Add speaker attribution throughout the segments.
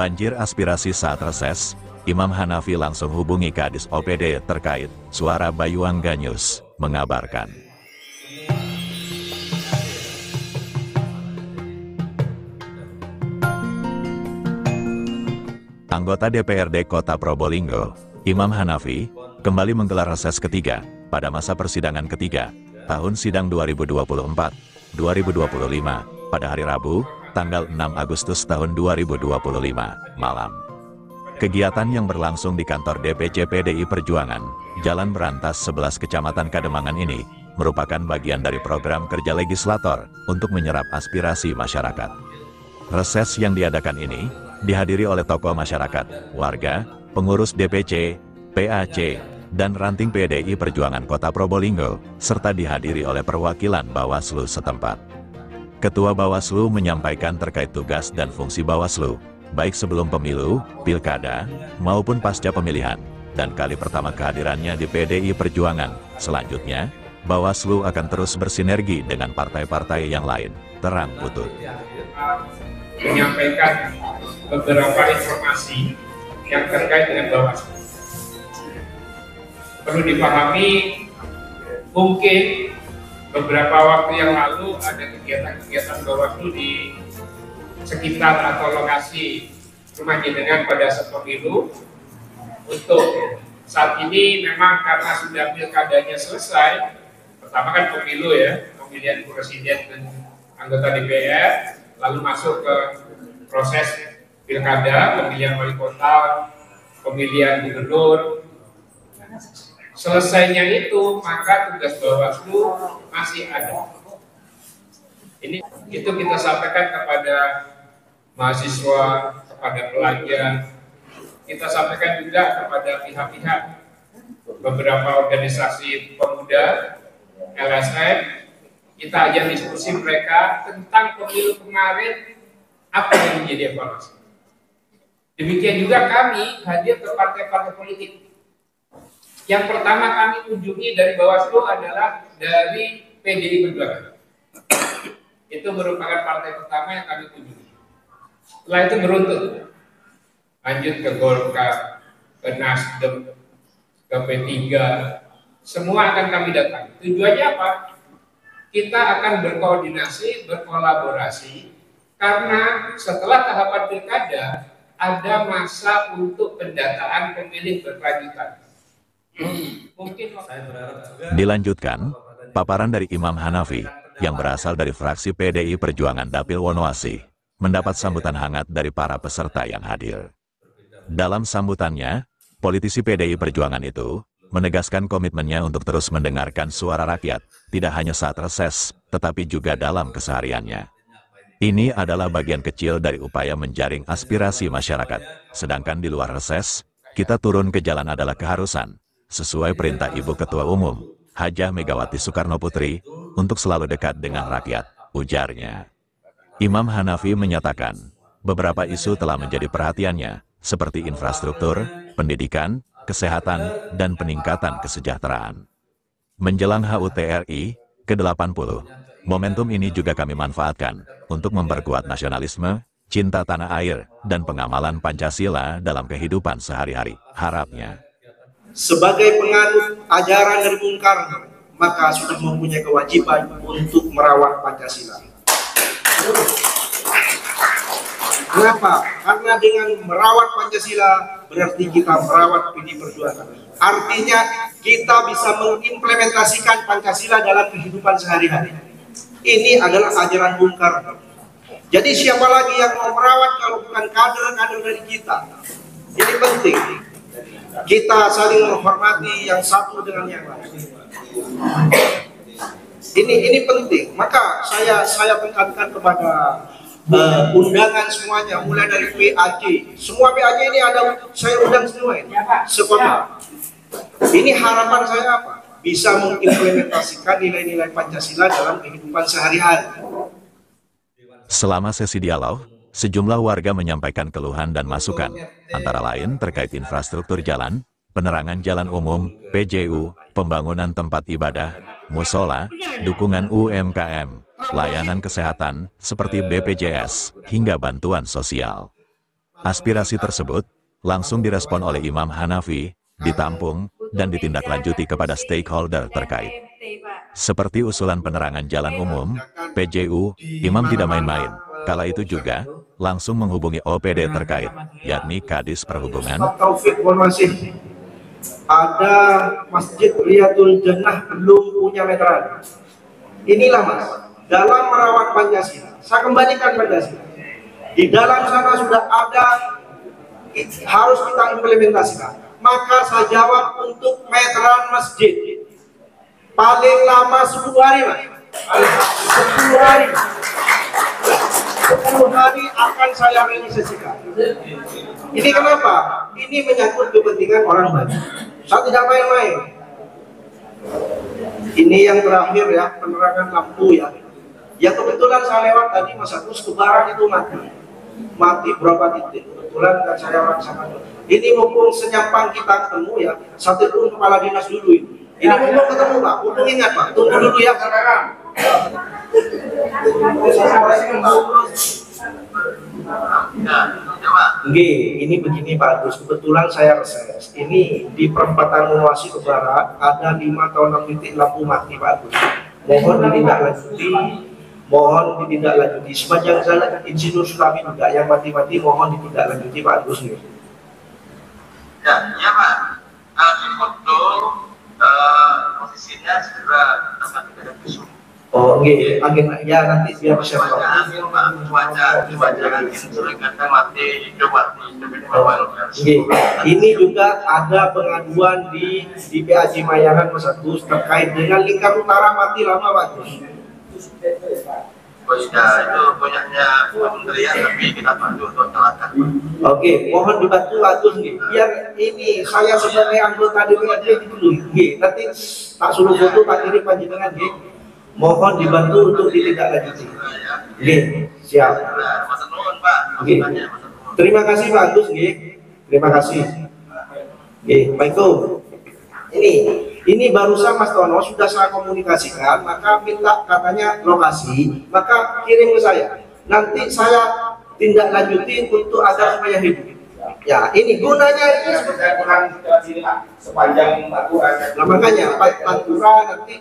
Speaker 1: Banjir aspirasi saat reses, Imam Hanafi langsung hubungi Kadis OPD terkait, Suara Bayuangga News mengabarkan. Anggota DPRD Kota Probolinggo, Imam Hanafi, kembali menggelar reses ketiga pada masa persidangan ketiga, tahun sidang 2024-2025, pada hari Rabu, tanggal 6 Agustus tahun 2025, malam. Kegiatan yang berlangsung di kantor DPC PDI Perjuangan, Jalan Berantas 11 Kecamatan Kademangan ini, merupakan bagian dari program kerja legislator untuk menyerap aspirasi masyarakat. Reses yang diadakan ini, dihadiri oleh tokoh masyarakat, warga, pengurus DPC, PAC, dan ranting PDI Perjuangan Kota Probolinggo, serta dihadiri oleh perwakilan Bawaslu setempat. Ketua Bawaslu menyampaikan terkait tugas dan fungsi Bawaslu, baik sebelum pemilu, pilkada, maupun pasca pemilihan, dan kali pertama kehadirannya di PDI Perjuangan. Selanjutnya, Bawaslu akan terus bersinergi dengan partai-partai yang lain, terang Putut.
Speaker 2: Menyampaikan beberapa informasi yang terkait dengan Bawaslu. Perlu dipahami, mungkin beberapa waktu yang lalu ada kegiatan-kegiatan Bawaslu di sekitar atau lokasi rumah jenengan pada saat pemilu. Untuk saat ini memang karena sudah pilkadanya selesai, pertama kan pemilu ya, pemilihan presiden dan anggota DPR, lalu masuk ke proses pilkada, pemilihan wali kota, pemilihan gubernur. Selesainya itu, maka tugas Bawaslu masih ada. Itu kita sampaikan kepada mahasiswa, kepada pelajar, kita sampaikan juga kepada pihak-pihak, beberapa organisasi pemuda, LSM, kita ajak diskusi mereka tentang pemilu kemarin, apa yang menjadi evaluasi. Demikian juga kami hadir ke partai-partai politik. Yang pertama kami kunjungi dari Bawaslu adalah dari PDI Perjuangan. Itu merupakan partai pertama yang kami kunjungi. Setelah itu beruntun, lanjut ke Golkar, ke Nasdem, ke P3, semua akan kami datang. Tujuannya apa? Kita akan berkoordinasi, berkolaborasi, karena setelah tahapan pilkada, ada masa untuk pendataan pemilih berkelanjutan.
Speaker 1: Dilanjutkan, paparan dari Imam Hanafi, yang berasal dari fraksi PDI Perjuangan Dapil Wonoasi, mendapat sambutan hangat dari para peserta yang hadir. Dalam sambutannya, politisi PDI Perjuangan itu menegaskan komitmennya untuk terus mendengarkan suara rakyat, tidak hanya saat reses, tetapi juga dalam kesehariannya. Ini adalah bagian kecil dari upaya menjaring aspirasi masyarakat, sedangkan di luar reses, kita turun ke jalan adalah keharusan, sesuai perintah Ibu Ketua Umum, Hajah Megawati Soekarnoputri, untuk selalu dekat dengan rakyat, ujarnya. Imam Hanafi menyatakan, beberapa isu telah menjadi perhatiannya, seperti infrastruktur, pendidikan, kesehatan, dan peningkatan kesejahteraan. Menjelang HUT RI ke-80, momentum ini juga kami manfaatkan untuk memperkuat nasionalisme, cinta tanah air, dan pengamalan Pancasila dalam kehidupan sehari-hari, harapnya.
Speaker 3: Sebagai penganut ajaran dari Bung Karno, maka sudah mempunyai kewajiban untuk merawat Pancasila. Kenapa? Karena dengan merawat Pancasila berarti kita merawat PDI Perjuangan. Artinya kita bisa mengimplementasikan Pancasila dalam kehidupan sehari-hari. Ini adalah ajaran Bung Karno. Jadi siapa lagi yang mau merawat kalau bukan kader-kader dari kita? Ini penting. Kita saling menghormati yang satu dengan yang lain. Ini penting. Maka saya tekankan kepada undangan semuanya, mulai dari PAC. Semua PAC ini ada, saya undang semua ini. Sekota. Ini harapan saya apa? Bisa mengimplementasikan nilai-nilai Pancasila dalam kehidupan sehari-hari.
Speaker 1: Selama sesi dialog, sejumlah warga menyampaikan keluhan dan masukan, antara lain terkait infrastruktur jalan, penerangan jalan umum, PJU, pembangunan tempat ibadah, musola, dukungan UMKM, layanan kesehatan seperti BPJS, hingga bantuan sosial. Aspirasi tersebut langsung direspon oleh Imam Hanafi, ditampung, dan ditindaklanjuti kepada stakeholder terkait. Seperti usulan penerangan jalan umum, PJU, Imam tidak main-main. Kala itu juga, langsung menghubungi OPD terkait, yakni Kadis Perhubungan.
Speaker 3: Pak Taufik Wonwasih, ada Masjid Riyadul Jannah belum punya meteran. Inilah Mas, dalam merawat Pancasila, saya kembalikan Pancasila. Di dalam sana sudah ada, harus kita implementasikan. Maka saya jawab untuk meteran masjid. Paling lama 10 hari, Mas. 10 hari. 10 hari akan saya realisasikan. Ini kenapa? Ini menyangkut kepentingan orang banyak. Saya tidak main-main. Ini yang terakhir ya, penerangan lampu ya. Yang kebetulan saya lewat tadi Mas Agus, kebaran itu mati. Mati berapa titik? Kebetulan kan saya laksanakan. Ini mumpung senyampang kita ketemu ya, saya telepon kepala dinas dulu ini. Ini mumpung ketemu Pak, mumpung ingat Pak, tunggu dulu ya sekarang. Oke, ini begini Pak Agus, kebetulan saya reses. Ini di perempatan Wonwasih ke barat ada 5 atau 6 titik lampu mati Pak Agus. Mohon ditindaklanjuti. Sepanjang jalan Insinyur Sulami juga yang mati-mati mohon ditindaklanjuti Pak Agus nih.
Speaker 4: Ya Pak, di foto posisinya segera akan ada besok.
Speaker 3: Oh oke, angin ya nanti biar bisa tahu.
Speaker 4: Angin Pak, cuaca angin sore kadang mati, hidup ini bawah.
Speaker 3: Oke, ini juga ada pengaduan di PAJ Mayangan Mas Agus terkait dengan Lingkar Utara mati lama Pak Agus.
Speaker 4: Oh iya, itu banyaknya kementerian tapi kita bantu untuk teladan.
Speaker 3: Oke, mohon dibantu Pak Agus nih. Biar ini saya sebagai anggota DPRD dulu. Nanti tak suruh foto tak kirim panjenengan nggih. Mohon dibantu untuk ditindaklanjuti. Nggih, siap.
Speaker 4: Matur nuwun Pak.
Speaker 3: Nggih. Terima kasih Pak Agus nggih. Terima kasih. Nggih, Assalamualaikum. Ini barusan Mas Tono sudah saya komunikasikan, maka minta katanya lokasi, maka kirim ke saya. Nanti saya tindak lanjutin untuk agar supaya hidup. Ya, ini gunanya ini
Speaker 2: sepanjang Pantura.
Speaker 3: Nah, makanya Pantura nanti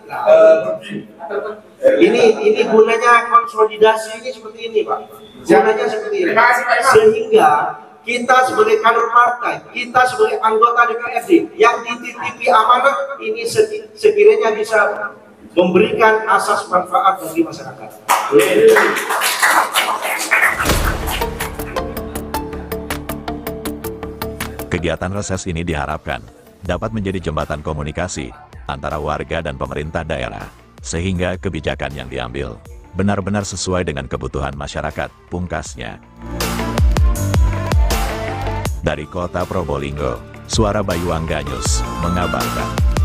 Speaker 3: ini gunanya konsolidasi ini seperti ini Pak. Gunanya seperti ini. Sehingga kita sebagai kader partai, kita sebagai anggota DPRD yang dititipi amanah ini sekiranya bisa memberikan asas manfaat bagi masyarakat.
Speaker 1: Kegiatan reses ini diharapkan dapat menjadi jembatan komunikasi antara warga dan pemerintah daerah, sehingga kebijakan yang diambil benar-benar sesuai dengan kebutuhan masyarakat, pungkasnya. Dari Kota Probolinggo, Suara Bayu Angganyus mengabarkan.